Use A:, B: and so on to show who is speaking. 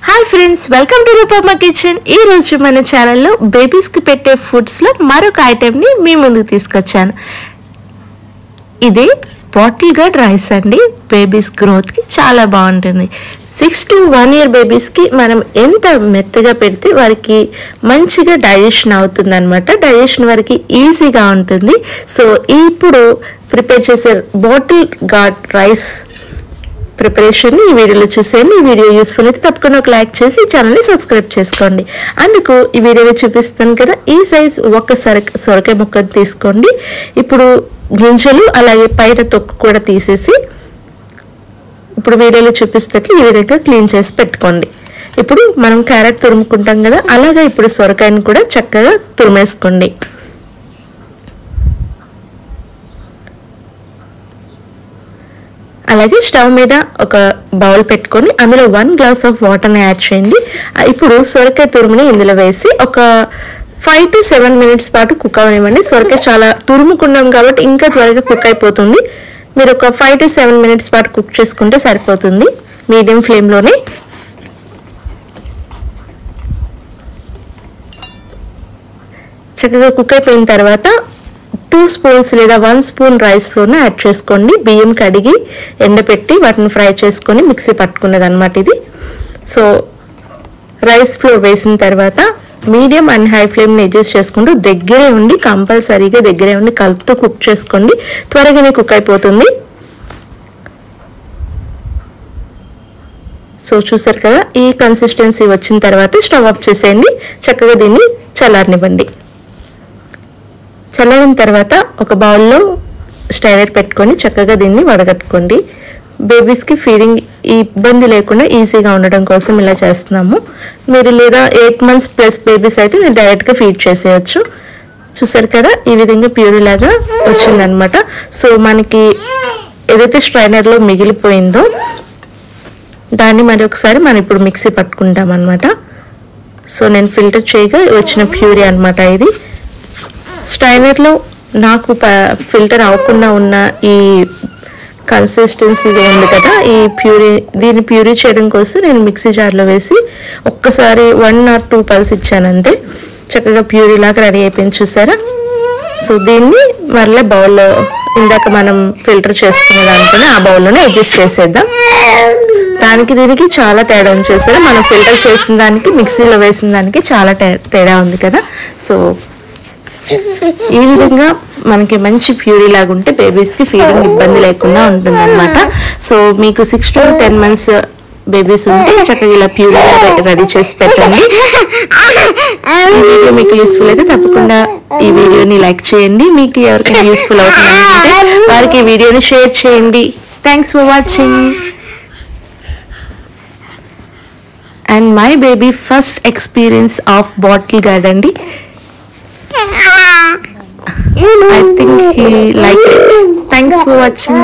A: Hi friends, welcome to Roopamma kitchen. ఈ రోజు మన ఛానల్లో బేబీస్కి పెట్టే ఫుడ్స్లో మరొక ఐటెంని మీ ముందుకు తీసుకొచ్చాను. ఇది బాటిల్ గార్డ్ రైస్ అండి. బేబీస్ గ్రోత్కి చాలా బాగుంటుంది. 6 to 1 year బేబీస్కి మనం ఎంత మెత్తగా పెడితే వారికి మంచిగా డైజెషన్ అవుతుంది అనమాట. డైజెషన్ వారికి ఈజీగా ఉంటుంది. సో ఇప్పుడు ప్రిపేర్ చేసే బాటిల్ గార్డ్ రైస్ ప్రిపరేషన్ ఈ వీడియోలో చూసేయండి. ఈ వీడియో యూస్ఫుల్ అయితే తప్పకుండా ఒక లైక్ చేసి ఛానల్ని సబ్స్క్రైబ్ చేసుకోండి. అందుకు ఈ వీడియోలో చూపిస్తాను కదా, ఈ సైజ్ ఒక సొరకాయ ముక్కను తీసుకోండి. ఇప్పుడు గింజలు అలాగే పైన తొక్కు కూడా తీసేసి ఇప్పుడు వీడియోలో చూపిస్తట్లు ఈ విధంగా క్లీన్ చేసి పెట్టుకోండి. ఇప్పుడు మనం క్యారెట్ తురుముకుంటాం కదా, అలాగే ఇప్పుడు సొరకాయని కూడా చక్కగా తురిమేసుకోండి. అలాగే స్టవ్ మీద ఒక బౌల్ పెట్టుకొని అందులో 1 glass ఆఫ్ వాటర్ని యాడ్ చేయండి. ఇప్పుడు సొరకాయ తురుముని ఇందులో వేసి ఒక 5 to 7 minutes పాటు కుక్ అవనివ్వండి. సొరకాయ చాలా తురుముకున్నాం కాబట్టి ఇంకా త్వరగా కుక్ అయిపోతుంది. మీరు ఒక 5 to 7 minutes పాటు కుక్ చేసుకుంటే సరిపోతుంది మీడియం ఫ్లేమ్లోనే. చక్కగా కుక్ అయిపోయిన తర్వాత 2 spoons లేదా 1 spoon రైస్ ఫ్లోర్ని యాడ్ చేసుకోండి. బియ్యం కడిగి ఎండపెట్టి వాటిని ఫ్రై చేసుకొని మిక్సీ పట్టుకున్నది అనమాట ఇది. సో రైస్ ఫ్లోర్ వేసిన తర్వాత మీడియం అండ్ హై ఫ్లేమ్ని అడ్జస్ట్ చేసుకుంటూ కంపల్సరీగా దగ్గరే ఉండి కలుపుతూ కుక్ చేసుకోండి. త్వరగానే కుక్ అయిపోతుంది. సో చూసారు కదా, ఈ కన్సిస్టెన్సీ వచ్చిన తర్వాత స్టవ్ ఆఫ్ చేసేయండి. చక్కగా దీన్ని చల్లారనివ్వండి. చల్లారిన తర్వాత ఒక బౌల్లో స్ట్రైనర్ పెట్టుకొని చక్కగా దీన్ని వడగట్టుకోండి. బేబీస్కి ఫీడింగ్ ఇబ్బంది లేకుండా ఈజీగా ఉండడం కోసం ఇలా చేస్తున్నాము. మీరు లేదా 8 months ప్లస్ బేబీస్ అయితే మీరు డైరెక్ట్గా ఫీడ్ చేసేయచ్చు. చూసారు కదా, ఈ విధంగా ప్యూరీ లాగా వచ్చిందనమాట. సో మనకి ఏదైతే స్ట్రైనర్లో మిగిలిపోయిందో దాన్ని మరి ఒకసారి మనం ఇప్పుడు మిక్సీ పట్టుకుంటాం అనమాట. సో నేను ఫిల్టర్ చేయగా వచ్చిన ప్యూరీ అనమాట ఇది. స్ట్రైనర్లో నాకు ఫిల్టర్ అవ్వకుండా ఉన్న ఈ కన్సిస్టెన్సీ ఉంది కదా, దీన్ని ప్యూరీ చేయడం కోసం నేను మిక్సీ జార్లో వేసి ఒక్కసారి 1 or 2 pulse ఇచ్చాను అంతే. చక్కగా ప్యూరీ లాగా రెడీ అయిపోయింది చూసారా. సో దీన్ని మరలా బౌల్లో ఇందాక మనం ఫిల్టర్ చేసుకునే దాంట్లోనే ఆ బౌల్లోనే అడ్జస్ట్ చేసేద్దాం. దీనికి చాలా తేడా ఉంది చూసారా. మనం ఫిల్టర్ చేసిన దానికి మిక్సీలో వేసిన దానికి చాలా తేడా ఉంది కదా. సో ఈ విధంగా మనకి మంచి ప్యూరీ లాగా ఉంటే బేబీస్కి ఫీడింగ్ ఇబ్బంది లేకుండా ఉంటుంది అనమాట. సో మీకు 6 to 10 months బేబీస్ ఉంటే చక్కగా ఇలా ప్యూరీ రెడీ చేసి పెట్టండి. ఈ వీడియో మీకు యూస్ఫుల్ అయితే తప్పకుండా ఈ వీడియోని లైక్ చేయండి. మీకు ఎవరికైనా యూస్ఫుల్ అవుతుందంటే వారికి ఈ వీడియోని షేర్ చేయండి. Thanks for watching. And my baby first experience of bottle guard అండి. I think he liked it. Thanks for watching.